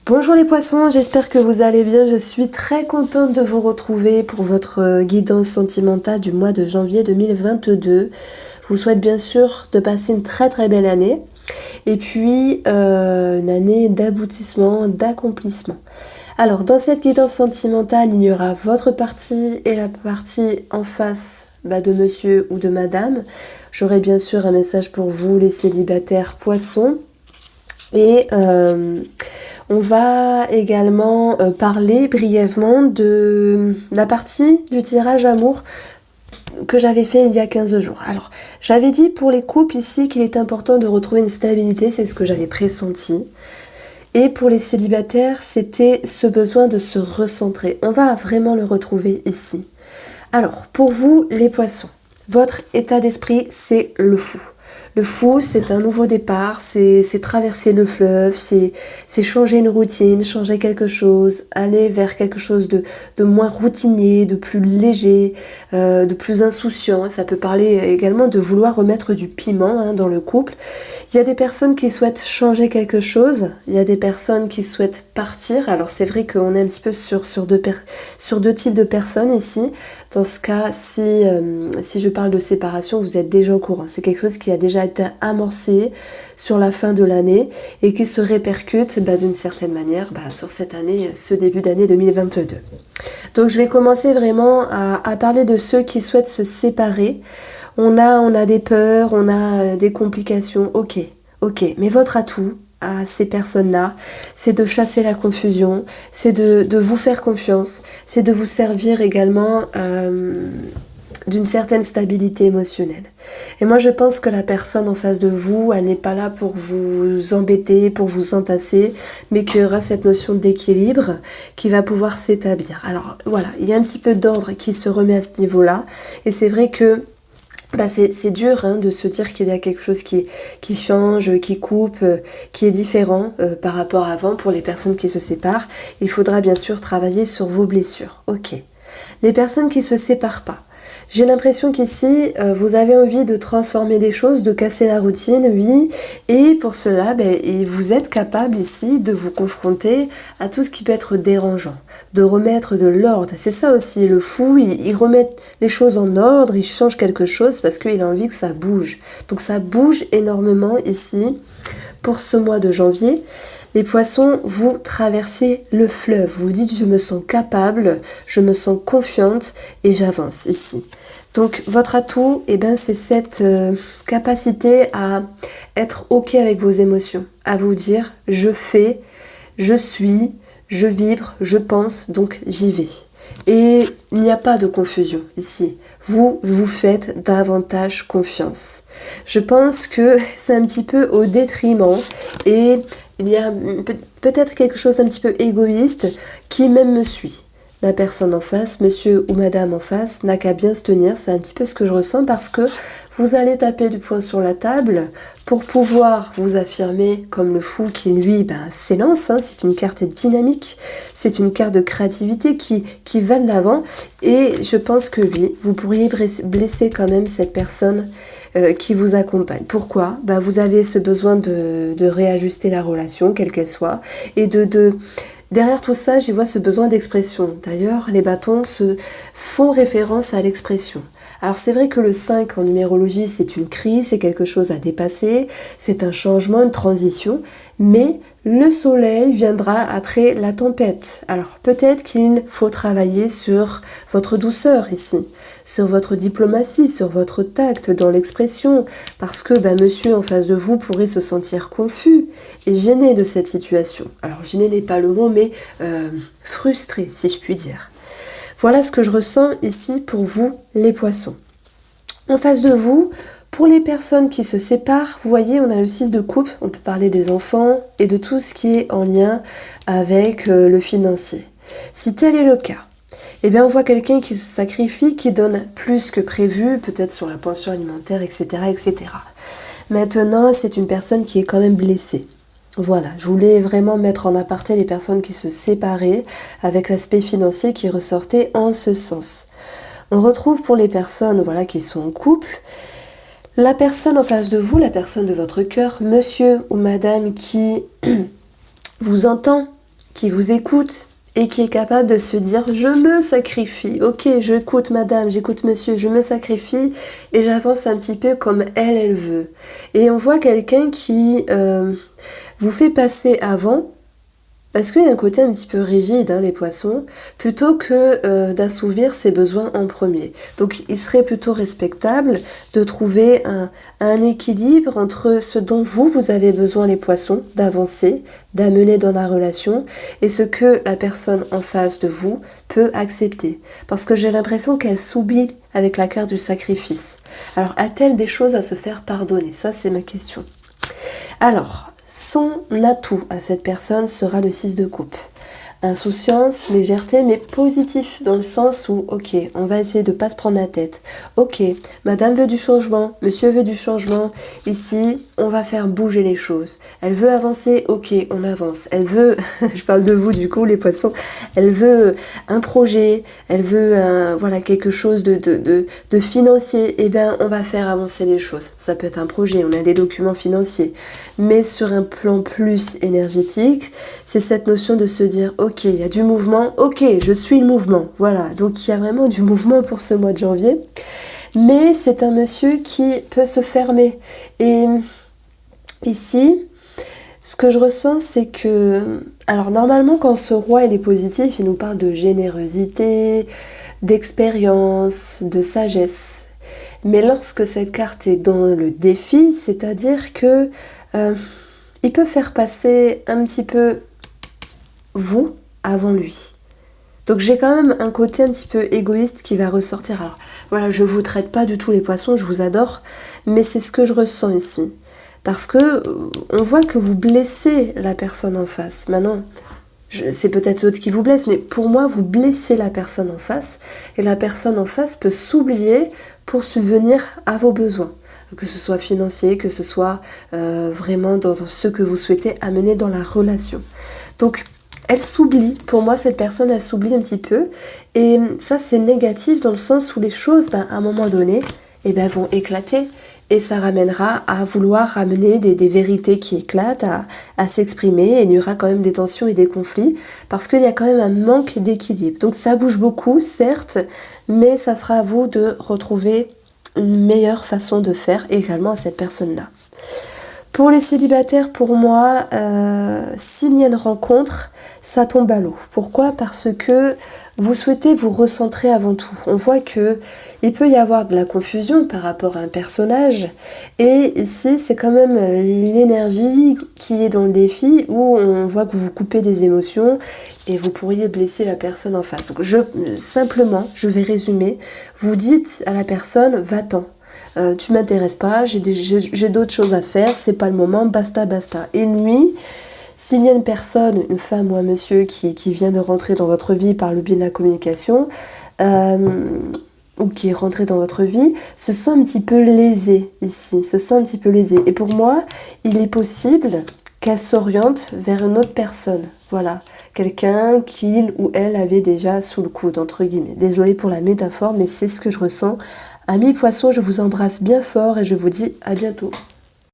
Bonjour les poissons, j'espère que vous allez bien. Je suis très contente de vous retrouver pour votre guidance sentimentale du mois de janvier 2022. Je vous souhaite bien sûr de passer une très belle année et puis une année d'aboutissement, d'accomplissement. Alors dans cette guidance sentimentale, il y aura votre partie et la partie en face de monsieur ou de madame. J'aurai bien sûr un message pour vous les célibataires poissons et on va également parler brièvement de la partie du tirage amour que j'avais fait il y a 15 jours. Alors, j'avais dit pour les couples ici qu'il est important de retrouver une stabilité, c'est ce que j'avais pressenti. Et pour les célibataires, c'était ce besoin de se recentrer. On va vraiment le retrouver ici. Alors, pour vous, les poissons, votre état d'esprit, c'est le fou. Le fou, c'est un nouveau départ, c'est traverser le fleuve, c'est changer une routine, changer quelque chose, aller vers quelque chose de moins routinier, de plus léger, de plus insouciant. Ça peut parler également de vouloir remettre du piment dans le couple. Il y a des personnes qui souhaitent changer quelque chose, il y a des personnes qui souhaitent partir. Alors c'est vrai qu'on est un petit peu sur deux types de personnes ici. Dans ce cas, si je parle de séparation, vous êtes déjà au courant. C'est quelque chose qui a déjà été amorcé sur la fin de l'année et qui se répercute d'une certaine manière sur cette année, ce début d'année 2022. Donc je vais commencer vraiment à parler de ceux qui souhaitent se séparer. On a des peurs, on a des complications, ok. Mais votre atout à ces personnes-là, c'est de chasser la confusion, c'est de vous faire confiance, c'est de vous servir également d'une certaine stabilité émotionnelle. Et moi je pense que la personne en face de vous, elle n'est pas là pour vous embêter, pour vous entasser, mais qu'il y aura cette notion d'équilibre qui va pouvoir s'établir. Alors voilà, il y a un petit peu d'ordre qui se remet à ce niveau-là, et c'est vrai que c'est dur de se dire qu'il y a quelque chose qui change, qui coupe, qui est différent par rapport à avant pour les personnes qui se séparent. Il faudra bien sûr travailler sur vos blessures. Ok. Les personnes qui se séparent pas. J'ai l'impression qu'ici, vous avez envie de transformer des choses, de casser la routine, oui. Et pour cela, vous êtes capable ici de vous confronter à tout ce qui peut être dérangeant, de remettre de l'ordre. C'est ça aussi, le fou, il remet les choses en ordre, il change quelque chose parce qu'il a envie que ça bouge. Donc ça bouge énormément ici pour ce mois de janvier. Les poissons, vous traversez le fleuve. Vous dites, je me sens capable, je me sens confiante et j'avance ici. Donc, votre atout, c'est cette capacité à être OK avec vos émotions. À vous dire, je fais, je suis, je vibre, je pense, donc j'y vais. Et il n'y a pas de confusion ici. Vous faites davantage confiance. Je pense que c'est un petit peu au détriment et il y a peut-être quelque chose d'un petit peu égoïste qui même me suit. La personne en face, monsieur ou madame en face, n'a qu'à bien se tenir. C'est un petit peu ce que je ressens parce que vous allez taper du poing sur la table pour pouvoir vous affirmer comme le fou qui, lui, s'élance. C'est une carte dynamique, c'est une carte de créativité qui va de l'avant. Et je pense que oui, vous pourriez blesser quand même cette personne qui vous accompagne. Pourquoi ? Vous avez ce besoin de réajuster la relation, quelle qu'elle soit, et derrière tout ça, j'y vois ce besoin d'expression. D'ailleurs, les bâtons font référence à l'expression. Alors c'est vrai que le 5 en numérologie, c'est une crise, c'est quelque chose à dépasser, c'est un changement, une transition, mais le soleil viendra après la tempête. Alors peut-être qu'il faut travailler sur votre douceur ici, sur votre diplomatie, sur votre tact dans l'expression, parce que monsieur en face de vous pourrait se sentir confus et gêné de cette situation. Alors gêné n'est pas le mot, mais frustré si je puis dire. Voilà ce que je ressens ici pour vous, les poissons. En face de vous, pour les personnes qui se séparent, vous voyez, on a le 6 de coupe, on peut parler des enfants et de tout ce qui est en lien avec le financier. Si tel est le cas, on voit quelqu'un qui se sacrifie, qui donne plus que prévu, peut-être sur la pension alimentaire, etc., etc. Maintenant, c'est une personne qui est quand même blessée. Voilà, je voulais vraiment mettre en aparté les personnes qui se séparaient avec l'aspect financier qui ressortait en ce sens. On retrouve pour les personnes qui sont en couple, la personne en face de vous, la personne de votre cœur, monsieur ou madame qui vous entend, qui vous écoute et qui est capable de se dire je me sacrifie, ok, j'écoute madame, j'écoute monsieur, je me sacrifie et j'avance un petit peu comme elle veut. Et on voit quelqu'un qui vous fait passer avant, parce qu'il y a un côté un petit peu rigide, hein, les poissons, plutôt que d'assouvir ses besoins en premier. Donc il serait plutôt respectable de trouver un équilibre entre ce dont vous avez besoin, les poissons, d'avancer, d'amener dans la relation, et ce que la personne en face de vous peut accepter. Parce que j'ai l'impression qu'elle s'oublie avec la carte du sacrifice. Alors a-t-elle des choses à se faire pardonner? Ça c'est ma question. Alors, son atout à cette personne sera le 6 de coupe. Insouciance, légèreté, mais positif dans le sens où, ok, on va essayer de ne pas se prendre la tête. Ok, madame veut du changement, monsieur veut du changement. Ici, on va faire bouger les choses. Elle veut avancer, ok, on avance. Elle veut, je parle de vous du coup, les poissons, elle veut un projet, elle veut voilà, quelque chose de financier. Eh bien, on va faire avancer les choses. Ça peut être un projet, on a des documents financiers. Mais sur un plan plus énergétique, c'est cette notion de se dire, ok, il y a du mouvement, ok, je suis le mouvement, voilà. Donc il y a vraiment du mouvement pour ce mois de janvier. Mais c'est un monsieur qui peut se fermer. Et ici, ce que je ressens, c'est que... Alors normalement, quand ce roi il est positif, il nous parle de générosité, d'expérience, de sagesse. Mais lorsque cette carte est dans le défi, c'est-à-dire que il peut faire passer un petit peu vous avant lui. Donc j'ai quand même un côté un petit peu égoïste qui va ressortir. Alors voilà, je vous traite pas du tout les poissons, je vous adore, mais c'est ce que je ressens ici. Parce que on voit que vous blessez la personne en face. Maintenant, c'est peut-être l'autre qui vous blesse, mais pour moi, vous blessez la personne en face, et la personne en face peut s'oublier pour subvenir à vos besoins. Que ce soit financier, que ce soit vraiment dans ce que vous souhaitez amener dans la relation. Donc, elle s'oublie. Pour moi, cette personne, elle s'oublie un petit peu. Et ça, c'est négatif dans le sens où les choses, à un moment donné, vont éclater. Et ça ramènera à vouloir ramener des vérités qui éclatent, à s'exprimer. Et il y aura quand même des tensions et des conflits. Parce qu'il y a quand même un manque d'équilibre. Donc, ça bouge beaucoup, certes. Mais ça sera à vous de retrouver une meilleure façon de faire également à cette personne-là. Pour les célibataires, pour moi, s'il y a une rencontre, ça tombe à l'eau. Pourquoi ? Parce que vous souhaitez vous recentrer avant tout. On voit que il peut y avoir de la confusion par rapport à un personnage. Et ici, c'est quand même l'énergie qui est dans le défi où on voit que vous coupez des émotions et vous pourriez blesser la personne en face. Donc simplement, je vais résumer. Vous dites à la personne, va-t'en. Tu m'intéresses pas, j'ai d'autres choses à faire, c'est pas le moment, basta, basta. Et lui, s'il y a une personne, une femme ou un monsieur qui vient de rentrer dans votre vie par le biais de la communication, ou qui est rentré dans votre vie, se sent un petit peu lésé ici, se sent un petit peu lésé. Et pour moi, il est possible qu'elle s'oriente vers une autre personne. Voilà, quelqu'un qu'il ou elle avait déjà sous le coude, entre guillemets. Désolée pour la métaphore, mais c'est ce que je ressens. Amis poissons, je vous embrasse bien fort et je vous dis à bientôt.